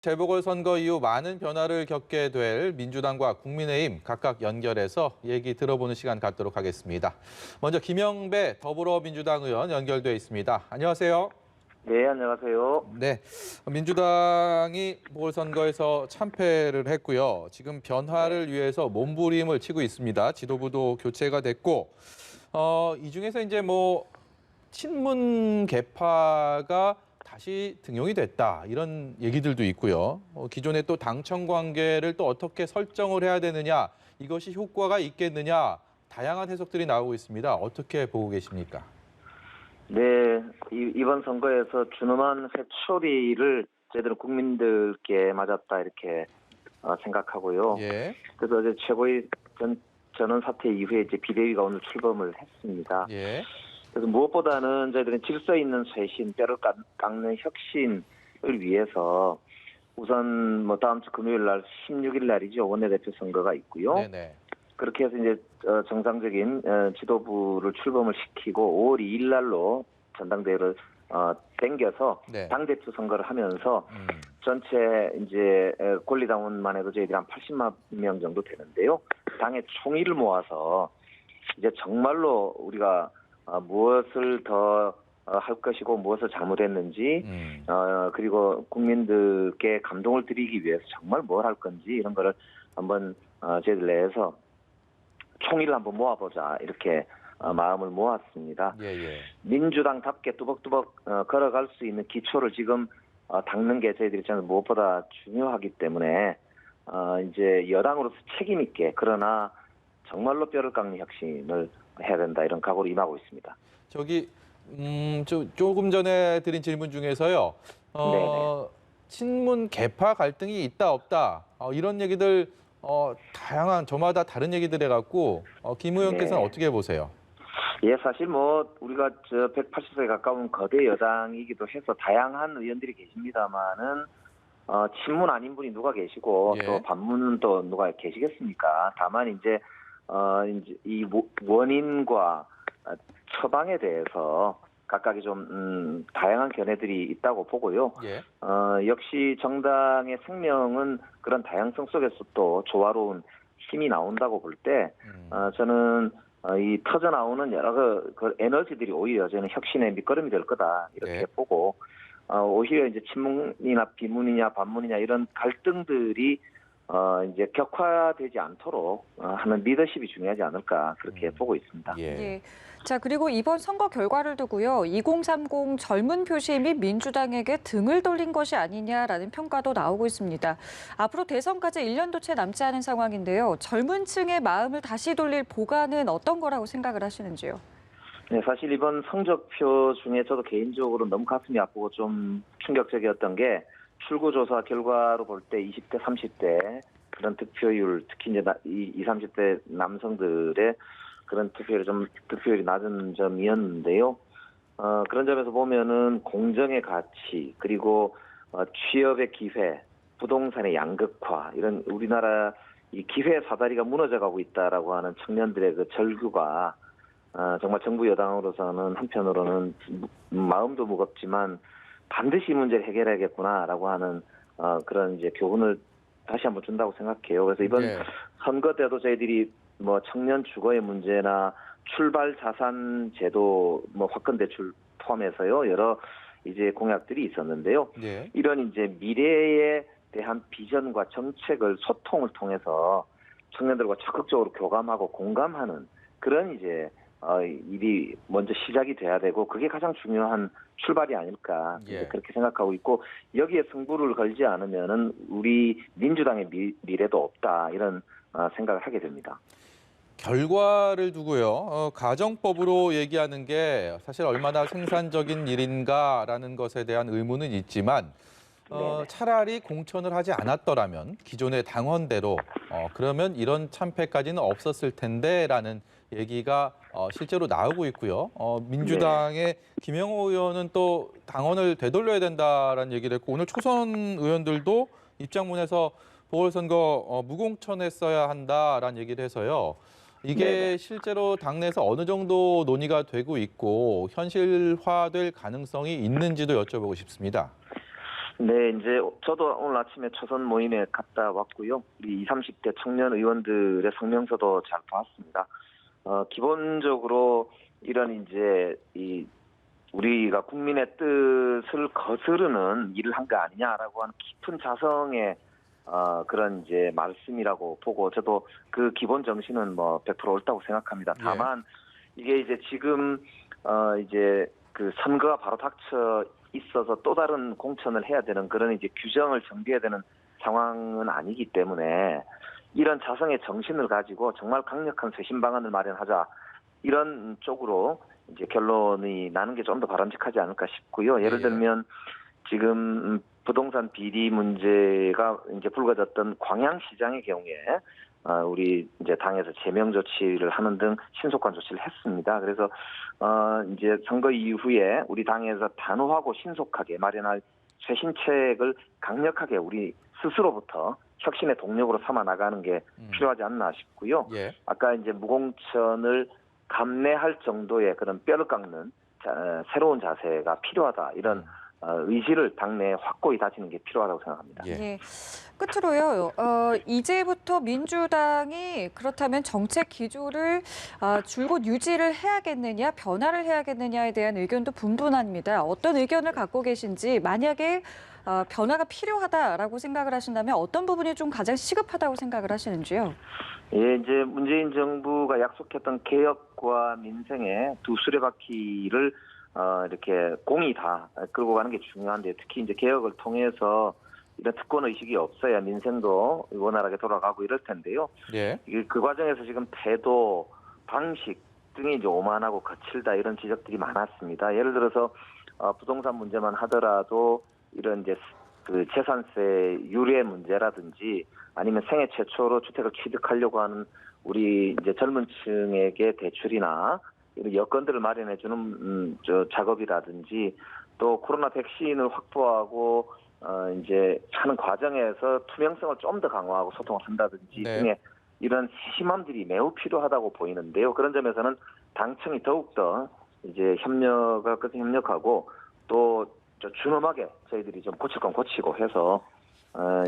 재보궐선거 이후 많은 변화를 겪게 될 민주당과 국민의힘 각각 연결해서 얘기 들어보는 시간 갖도록 하겠습니다. 먼저 김영배 더불어민주당 의원 연결돼 있습니다. 안녕하세요. 네, 안녕하세요. 네, 민주당이 보궐선거에서 참패를 했고요. 지금 변화를 위해서 몸부림을 치고 있습니다. 지도부도 교체가 됐고, 이 중에서 이제 친문 계파가 다시 등용이 됐다 이런 얘기들도 있고요. 기존의 또 당청 관계를 또 어떻게 설정을 해야 되느냐, 이것이 효과가 있겠느냐, 다양한 해석들이 나오고 있습니다. 어떻게 보고 계십니까? 네, 이번 선거에서 준엄한 회초리를 저희들은 국민들께 맞았다 이렇게 생각하고요. 예. 그래서 어제 최고위 전원 사퇴 이후에 이제 비대위가 오늘 출범을 했습니다. 예. 그래서 무엇보다는 저희들은 질서 있는 쇄신, 뼈를 깎는 혁신을 위해서 우선 다음 주 금요일 날 16일 날이죠. 원내대표 선거가 있고요. 네네. 그렇게 해서 이제 정상적인 지도부를 출범을 시키고 5월 2일 날로 전당대회를 땡겨서 네. 당대표 선거를 하면서 전체 이제 권리당원만 해도 저희들이 한 80만 명 정도 되는데요. 당의 총의를 모아서 이제 정말로 우리가 무엇을 더 할 것이고 무엇을 잘못했는지 그리고 국민들께 감동을 드리기 위해서 정말 뭘 할 건지 이런 거를 한번 저희들 내에서 총의를 한번 모아보자 이렇게 마음을 모았습니다. 예. 민주당답게 뚜벅뚜벅 걸어갈 수 있는 기초를 지금 닦는 게 저희들이 저는 무엇보다 중요하기 때문에 이제 여당으로서 책임 있게 그러나 정말로 뼈를 깎는 혁신을 해야 된다 이런 각오로 임하고 있습니다. 조금 전에 드린 질문 중에서요. 친문 계파 갈등이 있다 없다 이런 얘기들 다양한 저마다 다른 얘기들 해갖고 김 의원께서는 네. 어떻게 보세요? 예, 사실 우리가 180세 가까운 거대 여당이기도 해서 다양한 의원들이 계십니다만은 친문 아닌 분이 누가 계시고 예. 또 반문은 또 누가 계시겠습니까? 다만 이제 이 원인과 처방에 대해서 각각의 좀 다양한 견해들이 있다고 보고요. 예. 역시 정당의 생명은 그런 다양성 속에서 또 조화로운 힘이 나온다고 볼 때 저는 이 터져 나오는 여러 그 에너지들이 오히려 저는 혁신의 밑거름이 될 거다 이렇게 네. 보고 오히려 이제 친문이나 비문이냐 반문이냐 이런 갈등들이 이제 격화되지 않도록 하는 리더십이 중요하지 않을까 그렇게 보고 있습니다. 예. 네. 자, 그리고 이번 선거 결과를 두고요. 2030 젊은 표심이 민주당에게 등을 돌린 것이 아니냐라는 평가도 나오고 있습니다. 앞으로 대선까지 1년도 채 남지 않은 상황인데요. 젊은 층의 마음을 다시 돌릴 보관은 어떤 거라고 생각을 하시는지요? 네, 사실 이번 성적표 중에 저도 개인적으로 너무 가슴이 아프고 좀 충격적이었던 게 출구조사 결과로 볼 때 20대, 30대 그런 득표율, 특히 이제 20, 30대 남성들의 그런 득표율이 낮은 점이었는데요. 그런 점에서 보면은 공정의 가치, 그리고 취업의 기회, 부동산의 양극화, 이런 우리나라 이 기회 사다리가 무너져가고 있다라고 하는 청년들의 그 절규가 정말 정부 여당으로서는 한편으로는 마음도 무겁지만 반드시 이 문제를 해결해야겠구나라고 하는 그런 이제 교훈을 다시 한번 준다고 생각해요. 그래서 이번 선거 때도 저희들이 청년 주거의 문제나 출발 자산 제도 확건 대출 포함해서요 여러 이제 공약들이 있었는데요. 네. 이런 이제 미래에 대한 비전과 정책을 소통을 통해서 청년들과 적극적으로 교감하고 공감하는 그런 이제 일이 먼저 시작이 돼야 되고 그게 가장 중요한 출발이 아닐까 그렇게 생각하고 있고 여기에 승부를 걸지 않으면은 우리 민주당의 미래도 없다 이런 생각을 하게 됩니다. 결과를 두고요. 가정법으로 얘기하는 게 사실 얼마나 생산적인 일인가라는 것에 대한 의문은 있지만 차라리 공천을 하지 않았더라면 기존의 당원대로 그러면 이런 참패까지는 없었을 텐데라는 얘기가 실제로 나오고 있고요. 민주당의 김영호 의원은 또 당원을 되돌려야 된다라는 얘기를 했고 오늘 초선 의원들도 입장문에서 보궐선거 무공천했어야 한다라는 얘기를 해서요. 이게 실제로 당내에서 어느 정도 논의가 되고 있고 현실화될 가능성이 있는지도 여쭤보고 싶습니다. 네, 이제 저도 오늘 아침에 초선 모임에 갔다 왔고요. 우리 20, 30대 청년 의원들의 성명서도 잘 봤습니다. 기본적으로 이런 이제 우리가 국민의 뜻을 거스르는 일을 한 거 아니냐라고 하는 깊은 자성의 그런 이제 말씀이라고 보고 저도 그 기본 정신은 뭐 100% 옳다고 생각합니다. 다만 이게 이제 지금 이제 그 선거가 바로 닥쳐 있어서 또 다른 공천을 해야 되는 그런 이제 규정을 정비해야 되는 상황은 아니기 때문에 이런 자성의 정신을 가지고 정말 강력한 쇄신 방안을 마련하자 이런 쪽으로 이제 결론이 나는 게 좀 더 바람직하지 않을까 싶고요. 예를 들면 지금 부동산 비리 문제가 이제 불거졌던 광양시장의 경우에 우리 이제 당에서 제명 조치를 하는 등 신속한 조치를 했습니다. 그래서 이제 선거 이후에 우리 당에서 단호하고 신속하게 마련할 쇄신책을 강력하게 우리 스스로부터 혁신의 동력으로 삼아 나가는 게 필요하지 않나 싶고요. 아까 이제 무공천을 감내할 정도의 그런 뼈를 깎는 새로운 자세가 필요하다. 이런 의지를 당내에 확고히 다지는 게 필요하다고 생각합니다. 예. 끝으로요. 이제부터 민주당이 그렇다면 정책 기조를 줄곧 유지를 해야겠느냐, 변화를 해야겠느냐에 대한 의견도 분분합니다. 어떤 의견을 갖고 계신지, 만약에 변화가 필요하다라고 생각을 하신다면 어떤 부분이 좀 가장 시급하다고 생각을 하시는지요? 예, 이제 문재인 정부가 약속했던 개혁과 민생의 두 수레바퀴를 이렇게 공이 다 끌고 가는 게 중요한데 특히 이제 개혁을 통해서 이런 특권 의식이 없어야 민생도 원활하게 돌아가고 이럴 텐데요. 그 과정에서 지금 태도, 방식 등이 이제 오만하고 거칠다 이런 지적들이 많았습니다. 예를 들어서 부동산 문제만 하더라도 이런 이제 그 재산세 유례 문제라든지 아니면 생애 최초로 주택을 취득하려고 하는 우리 이제 젊은 층에게 대출이나 이런 여건들을 마련해주는 작업이라든지 또 코로나 백신을 확보하고 이제 하는 과정에서 투명성을 좀 더 강화하고 소통을 한다든지 등의 이런 세심함들이 매우 필요하다고 보이는데요. 그런 점에서는 당청이 더욱더 이제 끝에 협력하고 또 준엄하게 저희들이 좀 고칠 건 고치고 해서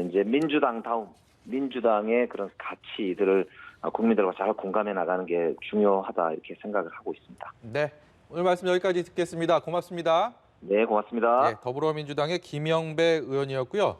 이제 민주당의 그런 가치들을 국민들과 잘 공감해 나가는 게 중요하다 이렇게 생각을 하고 있습니다. 네, 오늘 말씀 여기까지 듣겠습니다. 고맙습니다. 네, 고맙습니다. 더불어민주당의 김영배 의원이었고요.